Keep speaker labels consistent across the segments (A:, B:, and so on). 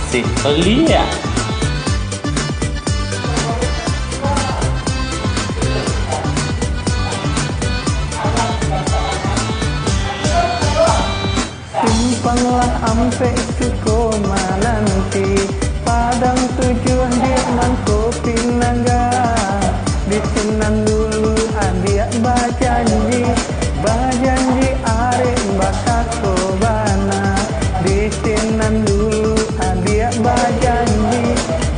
A: Asik pelia.
B: Simpanglah ampe Sukoma nanti, Padang tujuan dia Mangkopi Naga. Di Sinan dulu adia bajanji, bajanji arek bakako bana. Di Sinan dulu adia bajanji,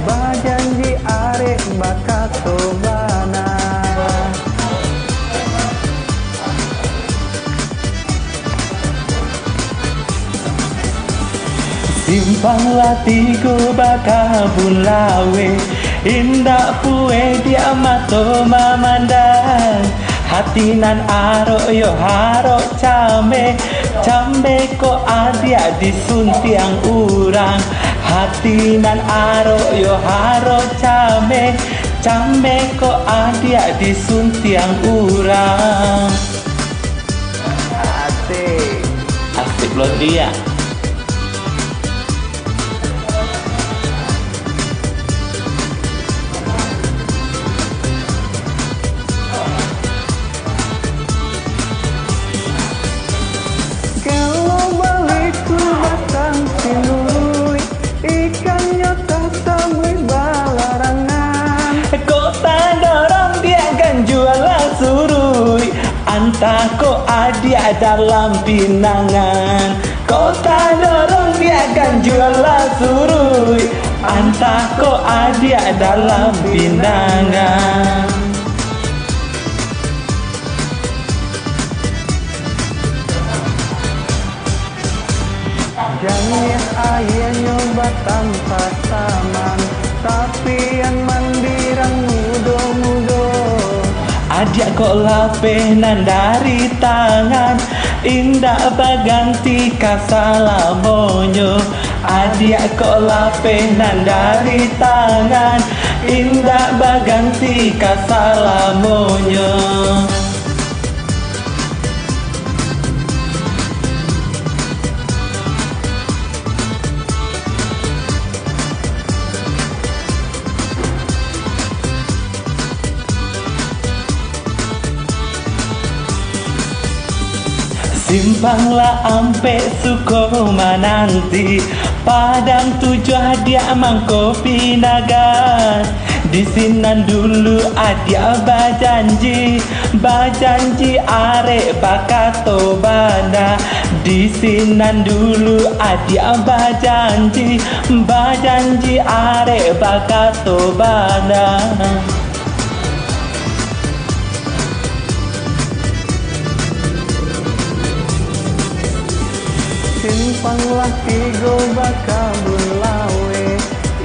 B: bajanji arek bakako bana.
A: Simpanglah tigo baka bulawe, indak pue dia mato mamandang. Hatinan aro yo haro came, came ko adia disuntiang urang. Hatinan aro yo haro came, came ko adia disuntiang urang.
B: Asik.
A: Asik loh dia. Antako adia dalam pinangan, kota dorong dia akan jualan surui. Antako adia dalam pinangan.
B: Jangan ayah nyoba tanpa saman, tapi yang mandirang mudo-mudo.
A: Adia kok lapenan dari tangan, indah baganti kasalamonyo. Adia kok lapenan dari tangan, indah baganti kasalamonyo. Simpanglah ampe Sukoma nanti, Padang tujuh dia Mangkopi Naga. Di Sinan dulu adia bajanji, bajanji arek bakato bana. Di Sinan dulu adia bajanji, bajanji arek bakato bana.
B: Simpanglah tigo baka bulawe,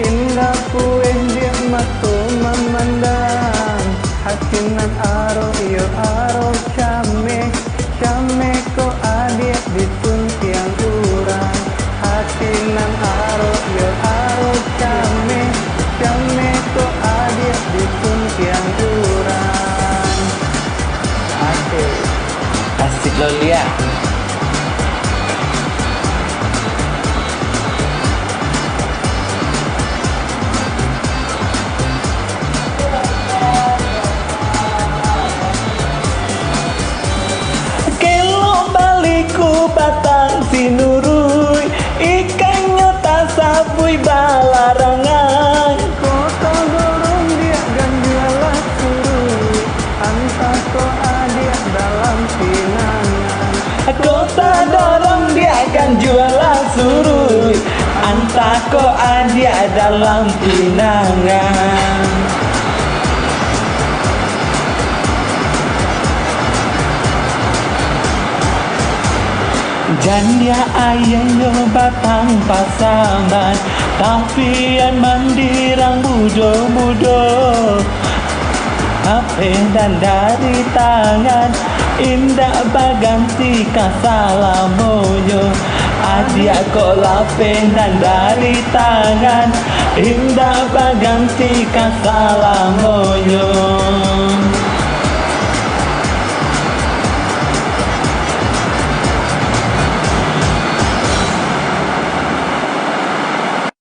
B: indah kue dia mato memandang. Hatinan aro yo aro came, came ko adik disuntiang urang. Hatinan aro yo aro came, came ko adik disuntiang urang. Asik.
A: Asik lo liat. Batang sinurui, ikannya tak sabui balarangan.
B: Kota dorong dia ganjualah surui, antako adik dalam pinangan.
A: Kota dorong dia ganjualah surui, antako adik dalam pinangan. Janda ayahnya batang pasangan, tapi yang mandirang mudo-mudo. HP dan dari tangan, indah baganti kasalamonyo. Adia kok lapenan dari tangan, indah baganti kasalamonyo.